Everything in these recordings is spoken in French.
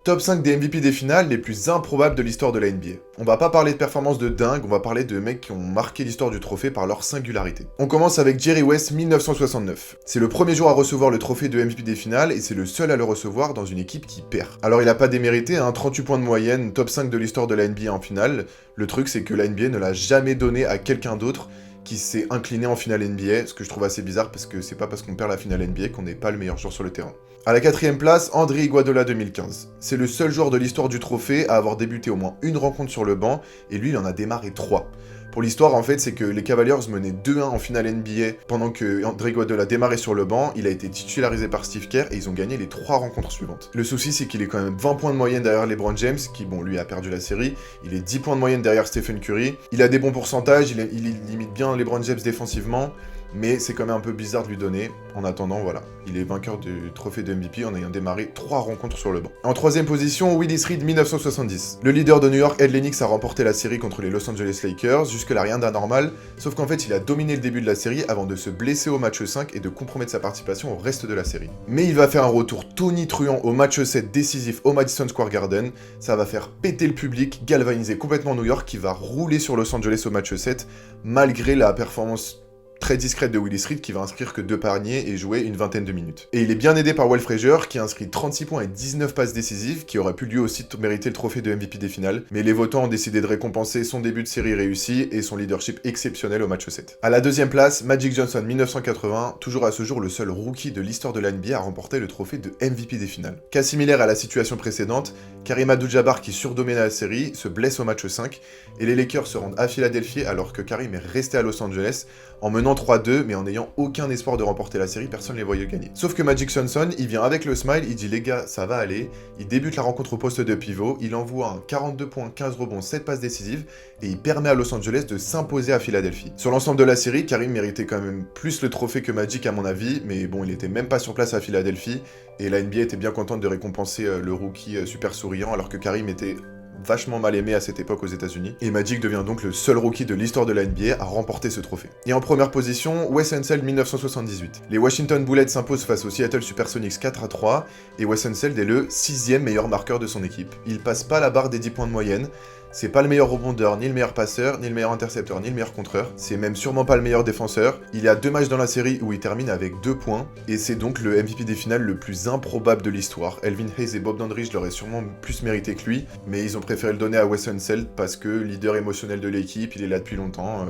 Top 5 des MVP des finales les plus improbables de l'histoire de la NBA. On va pas parler de performances de dingue, on va parler de mecs qui ont marqué l'histoire du trophée par leur singularité. On commence avec Jerry West 1969. C'est le premier joueur à recevoir le trophée de MVP des finales et c'est le seul à le recevoir dans une équipe qui perd. Alors il a pas démérité, 38 points de moyenne, top 5 de l'histoire de la NBA en finale. Le truc c'est que la NBA ne l'a jamais donné à quelqu'un d'autre qui s'est incliné en finale NBA, ce que je trouve assez bizarre parce que c'est pas parce qu'on perd la finale NBA qu'on n'est pas le meilleur joueur sur le terrain. À la 4ème place, André Iguodala 2015. C'est le seul joueur de l'histoire du trophée à avoir débuté au moins une rencontre sur le banc, et lui il en a démarré 3. Pour l'histoire, en fait, c'est que les Cavaliers menaient 2-1 en finale NBA pendant que André Iguodala démarrait sur le banc, il a été titularisé par Steve Kerr et ils ont gagné les 3 rencontres suivantes. Le souci, c'est qu'il est quand même 20 points de moyenne derrière LeBron James, qui, bon, lui a perdu la série, il est 10 points de moyenne derrière Stephen Curry, il a des bons pourcentages, il limite bien LeBron James défensivement, mais c'est quand même un peu bizarre de lui donner. En attendant, voilà, il est vainqueur du trophée de MVP en ayant démarré 3 rencontres sur le banc. En 3ème position, Willis Reed 1970. Le leader de New York, Ed Lennox, a remporté la série contre les Los Angeles Lakers, jusque-là rien d'anormal, sauf qu'en fait il a dominé le début de la série avant de se blesser au match 5 et de compromettre sa participation au reste de la série. Mais il va faire un retour tonitruant au match 7 décisif au Madison Square Garden, ça va faire péter le public, galvaniser complètement New York qui va rouler sur Los Angeles au match 7, malgré la performance très discrète de Willis Reed qui va inscrire que 2 paniers et jouer une vingtaine de minutes. Et il est bien aidé par Walt Frazier qui a inscrit 36 points et 19 passes décisives, qui aurait pu lui aussi mériter le trophée de MVP des finales, mais les votants ont décidé de récompenser son début de série réussi et son leadership exceptionnel au match 7. À la 2ème place, Magic Johnson 1980, toujours à ce jour le seul rookie de l'histoire de la NBA à remporter le trophée de MVP des finales. Cas similaire à la situation précédente, Karim Abdul-Jabbar qui surdominait la série se blesse au match 5, et les Lakers se rendent à Philadelphie alors que Karim est resté à Los Angeles en menant 3-2, mais en n'ayant aucun espoir de remporter la série, personne ne les voyait gagner. Sauf que Magic Johnson, il vient avec le smile, il dit les gars, ça va aller, il débute la rencontre au poste de pivot, il envoie un 42 points, 15 rebonds, 7 passes décisives, et il permet à Los Angeles de s'imposer à Philadelphie. Sur l'ensemble de la série, Karim méritait quand même plus le trophée que Magic à mon avis, mais bon, il était même pas sur place à Philadelphie, et la NBA était bien contente de récompenser le rookie super souriant, alors que Karim était vachement mal aimé à cette époque aux États-Unis, et Magic devient donc le seul rookie de l'histoire de la NBA à remporter ce trophée. Et en première position, Wes Unseld 1978. Les Washington Bullets s'imposent face aux Seattle Supersonics 4-3, et Wes Unseld est le 6ème meilleur marqueur de son équipe. Il passe pas la barre des 10 points de moyenne, c'est pas le meilleur rebondeur, ni le meilleur passeur, ni le meilleur intercepteur, ni le meilleur contreur. C'est même sûrement pas le meilleur défenseur. Il y a 2 matchs dans la série où il termine avec 2 points. Et c'est donc le MVP des finales le plus improbable de l'histoire. Elvin Hayes et Bob Dandridge l'auraient sûrement plus mérité que lui. Mais ils ont préféré le donner à Wes Unseld parce que leader émotionnel de l'équipe, il est là depuis longtemps.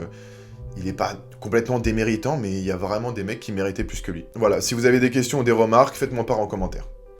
Il est pas complètement déméritant, mais il y a vraiment des mecs qui méritaient plus que lui. Voilà, si vous avez des questions ou des remarques, faites-moi part en commentaire.